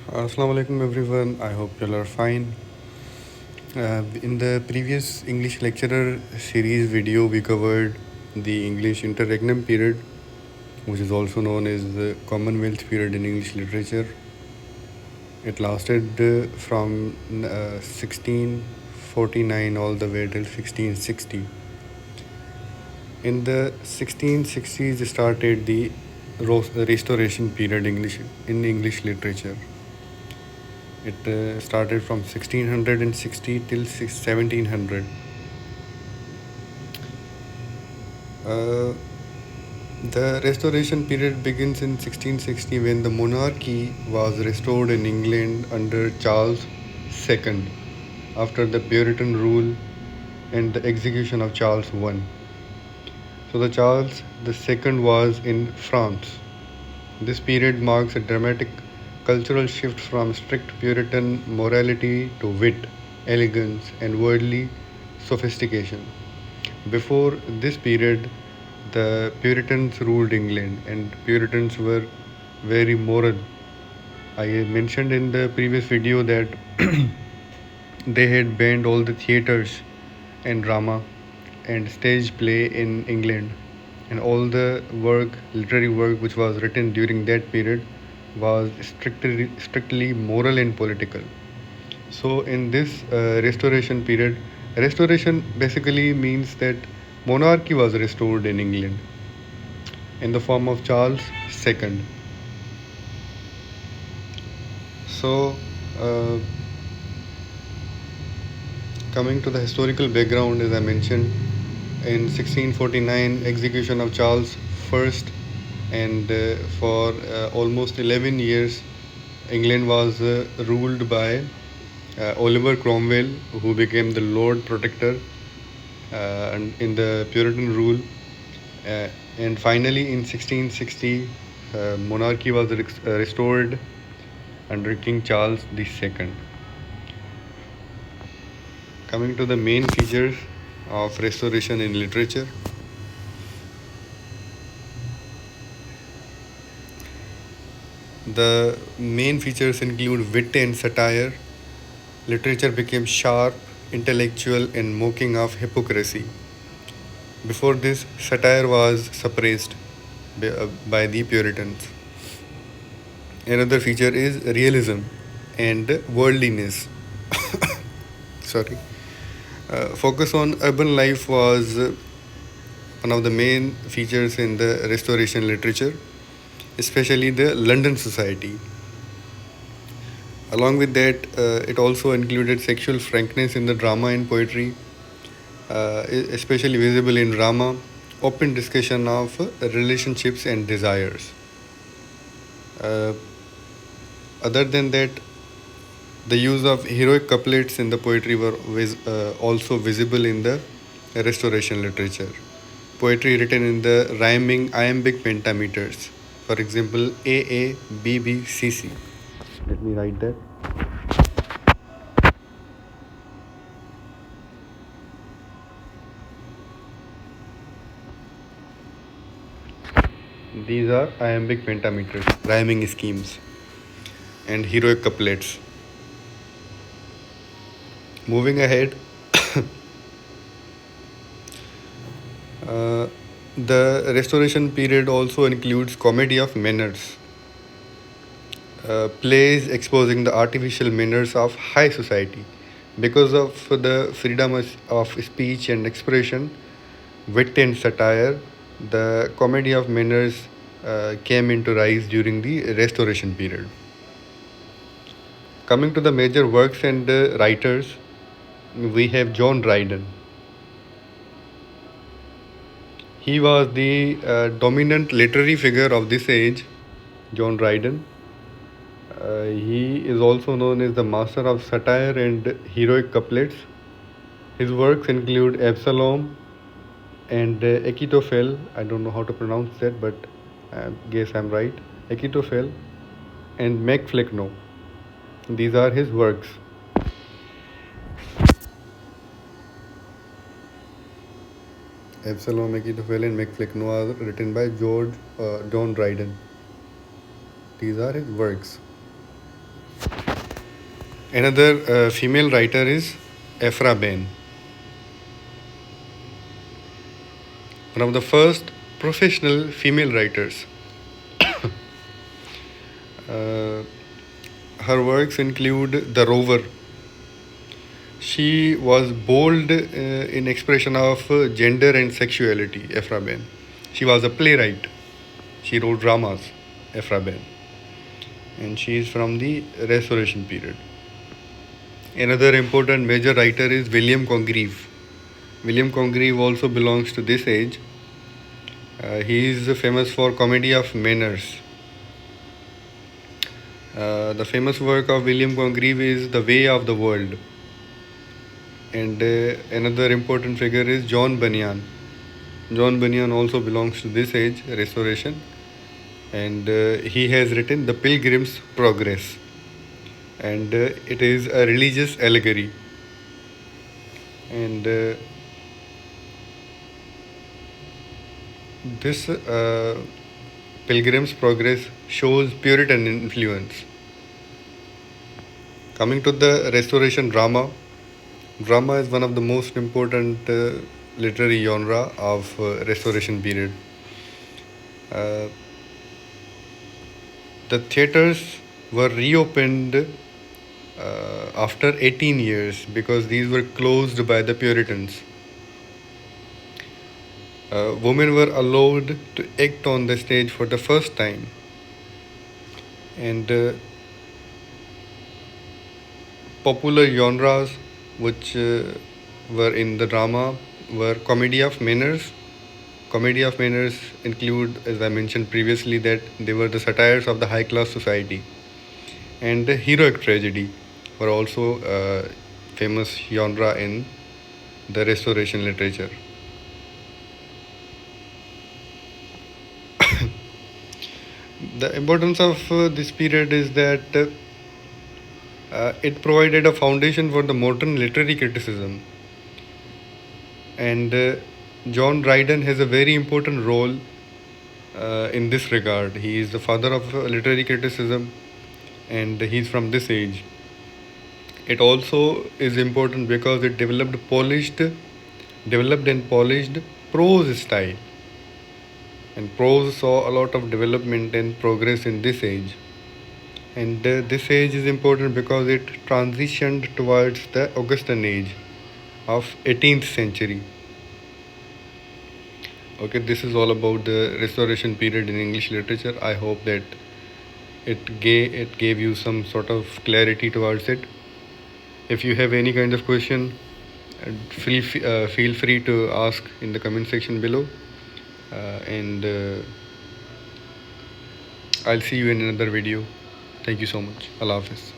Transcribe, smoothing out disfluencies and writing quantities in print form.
Assalamu alaikum everyone. I hope you all are fine. In the previous English lecturer series video, we covered the English interregnum period, which is also known as the Commonwealth period in English literature. It lasted from 1649 all the way till 1660. In the 1660s started the Restoration period in English literature. It started from 1660 till 1700. Uh, the restoration period begins in 1660 when the monarchy was restored in England under Charles II after the Puritan rule and the execution of Charles I. So the Charles II was in France. This period marks a dramatic cultural shift from strict Puritan morality to wit, elegance, and worldly sophistication. Before this period, the Puritans ruled England, and Puritans were very moral. I mentioned in the previous video that they had banned all the theaters and drama and stage play in England, and all the literary work which was written during that period was strictly moral and political. So in this restoration period, restoration basically means that monarchy was restored in England in the form of Charles II. So uh, coming to the historical background, as I mentioned, in 1649 execution of Charles I, and for almost 11 years England was ruled by Oliver Cromwell, who became the Lord Protector and in the Puritan rule. And finally, in 1660, monarchy was restored under King Charles II. Coming to the main features of restoration in literature. The main features include wit and satire. Literature became sharp, intellectual, and mocking of hypocrisy. Before this, satire was suppressed by the Puritans. Another feature is realism and worldliness. Sorry. Focus on urban life was one of the main features in the Restoration literature, especially the London society. Along with that, it also included sexual frankness in the drama and poetry, especially visible in drama, open discussion of relationships and desires. Uh, Other than that, the use of heroic couplets in the poetry were also visible in the Restoration literature. Poetry written in the rhyming iambic pentameters. For example, AA, BB, CC. Let me write that. These are iambic pentameters, rhyming schemes, and heroic couplets. Moving ahead, the Restoration period also includes comedy of manners, plays exposing the artificial manners of high society. Because of the freedom of speech and expression, wit and satire, the comedy of manners came into rise during the Restoration period. Coming to the major works and writers, we have John Dryden. He was the dominant literary figure of this age, John Dryden. He is also known as the master of satire and heroic couplets. His works include Absalom and Achitophel. I don't know how to pronounce that, but I guess I'm right. Achitophel and Macflecknoe. These are his works. Absalom, Achitophel, and Macflecknoe are written by John Dryden. These are his works. Another female writer is Ephra Ben, one of the first professional female writers. Uh, Her works include The Rover. She was bold in expression of gender and sexuality, Ephra Ben. She was a playwright. She wrote dramas, Ephra Ben. And she is from the Restoration period. Another important major writer is William Congreve. William Congreve also belongs to this age. He is famous for Comedy of Manners. The famous work of William Congreve is The Way of the World. And another important figure is John Bunyan. John Bunyan also belongs to this age, Restoration, and he has written The Pilgrim's Progress, and it is a religious allegory. And this Pilgrim's Progress shows Puritan influence. Coming to the Restoration drama, drama is one of the most important literary genre of Restoration period. Uh, the theaters were reopened after 18 years because these were closed by the Puritans. Women were allowed to act on the stage for the first time, and popular genres which were in the drama were comedy of manners. Comedy of manners include, as I mentioned previously, that they were the satires of the high class society, and the heroic tragedy were also famous genre in the Restoration literature. The importance of this period is that it provided a foundation for the modern literary criticism, and John Dryden has a very important role in this regard. He is the father of literary criticism, and he's from this age. It also is important because it developed and polished prose style, and prose saw a lot of development and progress in this age. And this age is important because it transitioned towards the Augustan age of 18th century. Okay, this is all about the Restoration period in English literature. I hope that it gave you some sort of clarity towards it. If you have any kind of question, feel free to ask in the comment section below, and I'll see you in another video. Thank you so much. Allah Hafiz.